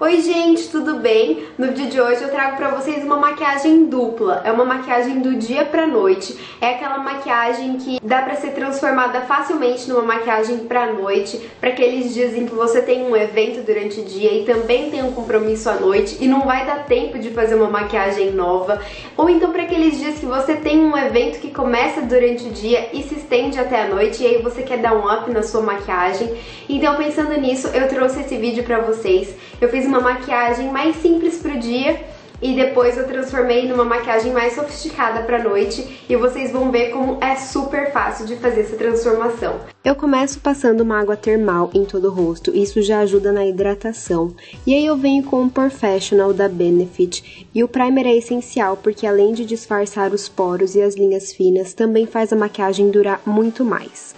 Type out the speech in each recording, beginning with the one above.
Oi gente, tudo bem? No vídeo de hoje eu trago pra vocês uma maquiagem dupla. É uma maquiagem do dia pra noite. É aquela maquiagem que dá pra ser transformada facilmente numa maquiagem pra noite, pra aqueles dias em que você tem um evento durante o dia e também tem um compromisso à noite e não vai dar tempo de fazer uma maquiagem nova. Ou então pra aqueles dias que você tem um evento que começa durante o dia e se estende até a noite e aí você quer dar um up na sua maquiagem. Então pensando nisso, eu trouxe esse vídeo pra vocês. Eu fiz uma maquiagem mais simples pro dia e depois eu transformei numa maquiagem mais sofisticada pra noite e vocês vão ver como é super fácil de fazer essa transformação. Eu começo passando uma água termal em todo o rosto, isso já ajuda na hidratação. E aí eu venho com o Professional da Benefit e o primer é essencial porque além de disfarçar os poros e as linhas finas, também faz a maquiagem durar muito mais.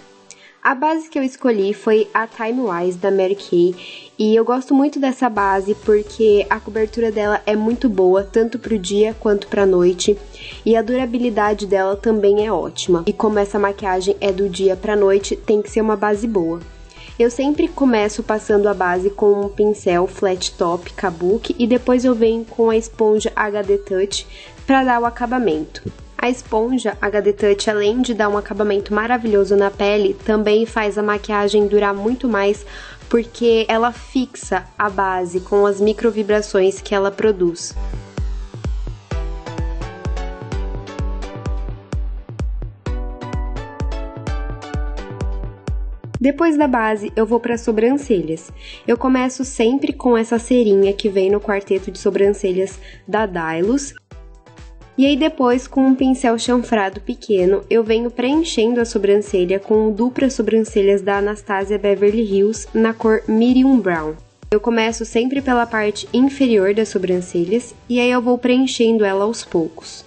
A base que eu escolhi foi a Time Wise da Mary Kay e eu gosto muito dessa base porque a cobertura dela é muito boa, tanto pro dia quanto pra noite, e a durabilidade dela também é ótima. E como essa maquiagem é do dia pra noite, tem que ser uma base boa. Eu sempre começo passando a base com um pincel Flat Top Kabuki e depois eu venho com a esponja HD Touch para dar o acabamento. A esponja HD Touch, além de dar um acabamento maravilhoso na pele, também faz a maquiagem durar muito mais porque ela fixa a base com as microvibrações que ela produz. Depois da base, eu vou para as sobrancelhas. Eu começo sempre com essa cerinha que vem no quarteto de sobrancelhas da Dylos. E aí depois, com um pincel chanfrado pequeno, eu venho preenchendo a sobrancelha com o dupla sobrancelhas da Anastasia Beverly Hills na cor Medium Brown. Eu começo sempre pela parte inferior das sobrancelhas e aí eu vou preenchendo ela aos poucos.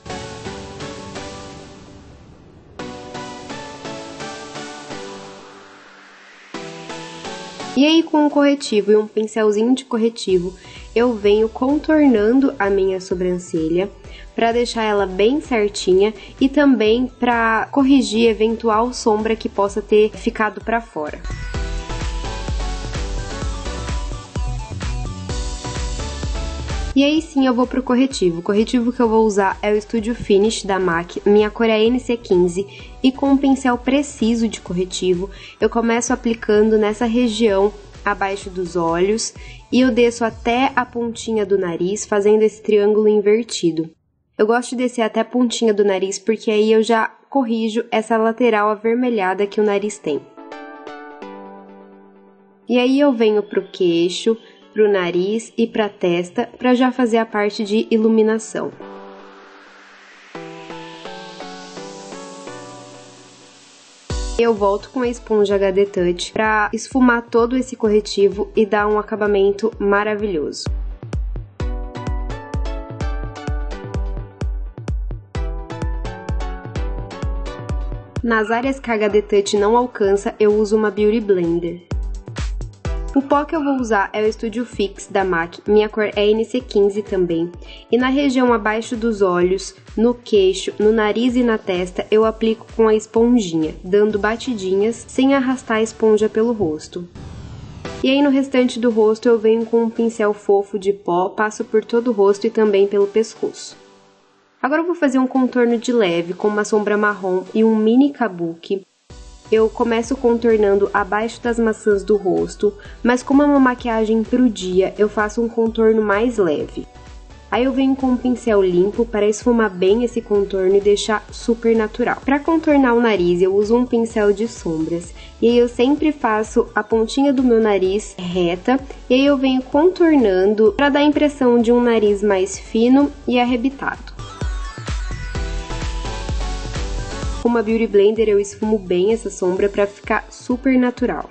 E aí com um corretivo e um pincelzinho de corretivo, eu venho contornando a minha sobrancelha para deixar ela bem certinha e também para corrigir eventual sombra que possa ter ficado para fora. E aí sim eu vou pro corretivo. O corretivo que eu vou usar é o Studio Finish da MAC, minha cor é NC15 e com um pincel preciso de corretivo eu começo aplicando nessa região abaixo dos olhos e eu desço até a pontinha do nariz fazendo esse triângulo invertido. Eu gosto de descer até a pontinha do nariz porque aí eu já corrijo essa lateral avermelhada que o nariz tem. E aí eu venho pro queixo, pro nariz e pra testa para já fazer a parte de iluminação. Eu volto com a esponja HD Touch para esfumar todo esse corretivo e dar um acabamento maravilhoso. Nas áreas que a HD Touch não alcança, eu uso uma Beauty Blender. O pó que eu vou usar é o Studio Fix da MAC, minha cor é NC15 também. E na região abaixo dos olhos, no queixo, no nariz e na testa, eu aplico com a esponjinha, dando batidinhas sem arrastar a esponja pelo rosto. E aí no restante do rosto eu venho com um pincel fofo de pó, passo por todo o rosto e também pelo pescoço. Agora eu vou fazer um contorno de leve com uma sombra marrom e um mini kabuki. Eu começo contornando abaixo das maçãs do rosto, mas como é uma maquiagem pro dia, eu faço um contorno mais leve. Aí eu venho com um pincel limpo para esfumar bem esse contorno e deixar super natural. Para contornar o nariz, eu uso um pincel de sombras. E aí eu sempre faço a pontinha do meu nariz reta, e aí eu venho contornando para dar a impressão de um nariz mais fino e arrebitado. Com uma Beauty Blender eu esfumo bem essa sombra para ficar super natural.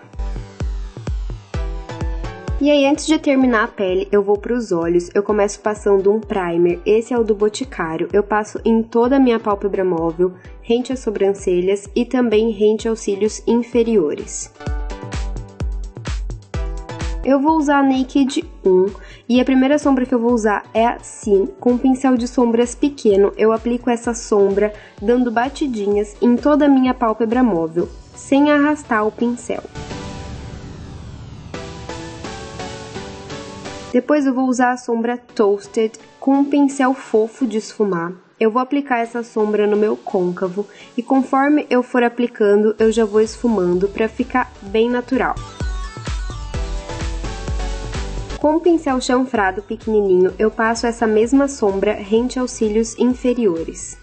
E aí antes de terminar a pele eu vou para os olhos, eu começo passando um primer, esse é o do Boticário, eu passo em toda a minha pálpebra móvel, rente às sobrancelhas e também rente aos cílios inferiores. Eu vou usar a Naked 1 e a primeira sombra que eu vou usar é a Sin. Com um pincel de sombras pequeno, eu aplico essa sombra dando batidinhas em toda a minha pálpebra móvel, sem arrastar o pincel. Depois eu vou usar a sombra Toasted com um pincel fofo de esfumar. Eu vou aplicar essa sombra no meu côncavo e conforme eu for aplicando, eu já vou esfumando para ficar bem natural. Com o pincel chanfrado pequenininho, eu passo essa mesma sombra rente aos cílios inferiores.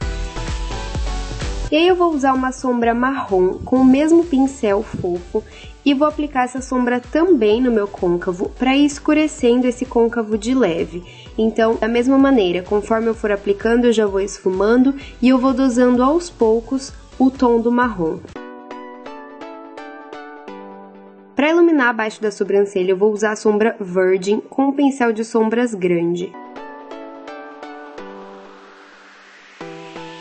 E aí eu vou usar uma sombra marrom com o mesmo pincel fofo e vou aplicar essa sombra também no meu côncavo para ir escurecendo esse côncavo de leve. Então, da mesma maneira, conforme eu for aplicando, eu já vou esfumando e eu vou dosando aos poucos o tom do marrom. Para iluminar abaixo da sobrancelha, eu vou usar a sombra Virgin com um pincel de sombras grande.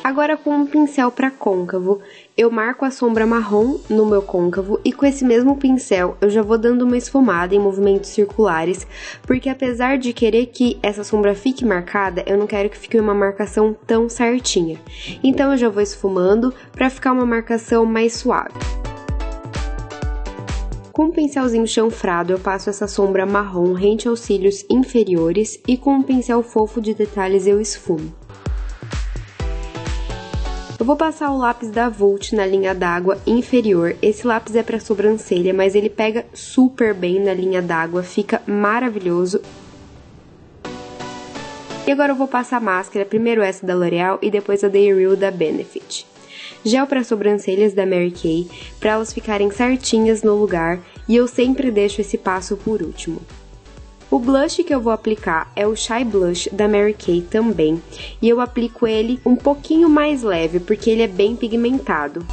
Agora, com um pincel para côncavo, eu marco a sombra marrom no meu côncavo e com esse mesmo pincel eu já vou dando uma esfumada em movimentos circulares, porque apesar de querer que essa sombra fique marcada, eu não quero que fique uma marcação tão certinha. Então eu já vou esfumando para ficar uma marcação mais suave. Com um pincelzinho chanfrado, eu passo essa sombra marrom rente aos cílios inferiores e com um pincel fofo de detalhes eu esfumo. Eu vou passar o lápis da Vult na linha d'água inferior. Esse lápis é para sobrancelha, mas ele pega super bem na linha d'água, fica maravilhoso. E agora eu vou passar a máscara, primeiro essa da L'Oreal e depois a Day Real da Benefit. Gel para sobrancelhas da Mary Kay, para elas ficarem certinhas no lugar, e eu sempre deixo esse passo por último. O blush que eu vou aplicar é o Shy Blush da Mary Kay também, e eu aplico ele um pouquinho mais leve, porque ele é bem pigmentado.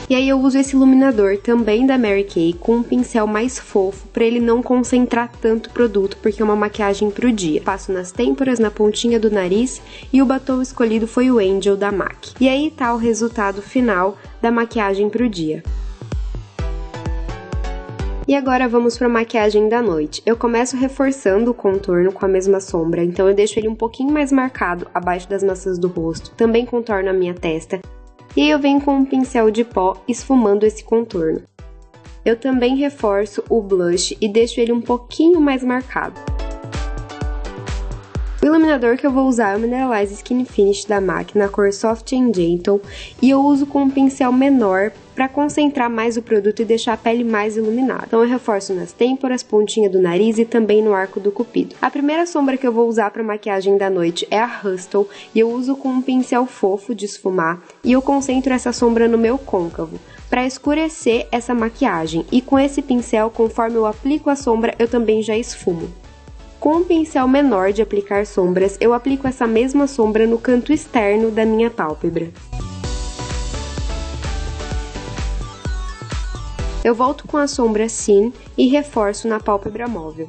E aí eu uso esse iluminador também da Mary Kay com um pincel mais fofo para ele não concentrar tanto produto, porque é uma maquiagem pro dia. Passo nas têmporas, na pontinha do nariz e o batom escolhido foi o Angel da MAC. E aí tá o resultado final da maquiagem pro dia. E agora vamos para a maquiagem da noite. Eu começo reforçando o contorno com a mesma sombra, então eu deixo ele um pouquinho mais marcado abaixo das maçãs do rosto, também contorno a minha testa. E aí eu venho com um pincel de pó esfumando esse contorno. Eu também reforço o blush e deixo ele um pouquinho mais marcado. O iluminador que eu vou usar é o Mineralize Skin Finish da MAC na cor Soft and Gentle e eu uso com um pincel menor para concentrar mais o produto e deixar a pele mais iluminada. Então eu reforço nas têmporas, pontinha do nariz e também no arco do cupido. A primeira sombra que eu vou usar para maquiagem da noite é a Hustle e eu uso com um pincel fofo de esfumar e eu concentro essa sombra no meu côncavo para escurecer essa maquiagem, e com esse pincel, conforme eu aplico a sombra, eu também já esfumo. Com um pincel menor de aplicar sombras, eu aplico essa mesma sombra no canto externo da minha pálpebra. Eu volto com a sombra Sin e reforço na pálpebra móvel.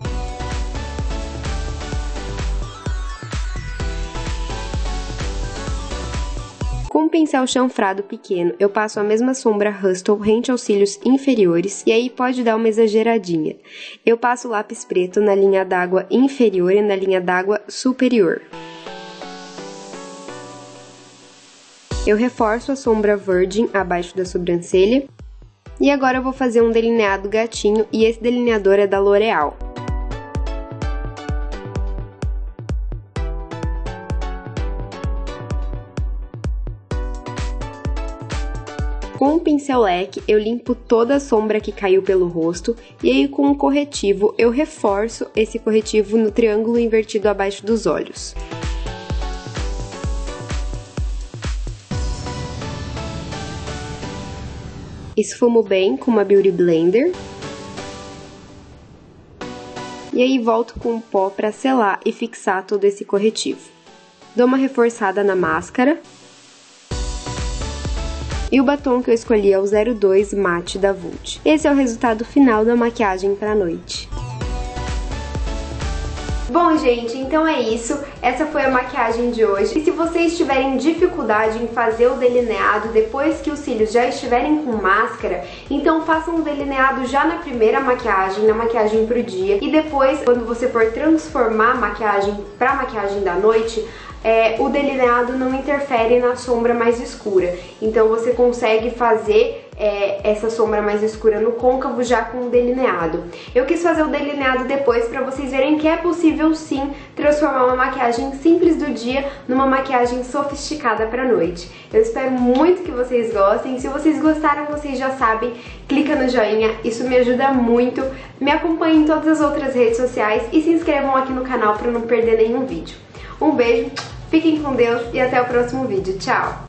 Com um pincel chanfrado pequeno, eu passo a mesma sombra Hustle rente aos cílios inferiores e aí pode dar uma exageradinha. Eu passo o lápis preto na linha d'água inferior e na linha d'água superior. Eu reforço a sombra Virgin abaixo da sobrancelha. E agora eu vou fazer um delineado gatinho e esse delineador é da L'Oreal. Com um pincel leque, eu limpo toda a sombra que caiu pelo rosto e aí com um corretivo eu reforço esse corretivo no triângulo invertido abaixo dos olhos. Esfumo bem com uma Beauty Blender. E aí volto com o pó para selar e fixar todo esse corretivo. Dou uma reforçada na máscara. E o batom que eu escolhi é o 02 Matte da Vult. Esse é o resultado final da maquiagem para a noite. Bom, gente, então é isso. Essa foi a maquiagem de hoje. E se vocês tiverem dificuldade em fazer o delineado depois que os cílios já estiverem com máscara, então façam o delineado já na primeira maquiagem, na maquiagem pro dia. E depois, quando você for transformar a maquiagem pra maquiagem da noite, o delineado não interfere na sombra mais escura. Então você consegue fazer essa sombra mais escura no côncavo já com o delineado. Eu quis fazer o delineado depois pra vocês verem que é possível sim transformar uma maquiagem simples do dia numa maquiagem sofisticada pra noite. Eu espero muito que vocês gostem. Se vocês gostaram, vocês já sabem, clica no joinha, isso me ajuda muito. Me acompanhem em todas as outras redes sociais e se inscrevam aqui no canal pra não perder nenhum vídeo. Um beijo, fiquem com Deus e até o próximo vídeo. Tchau!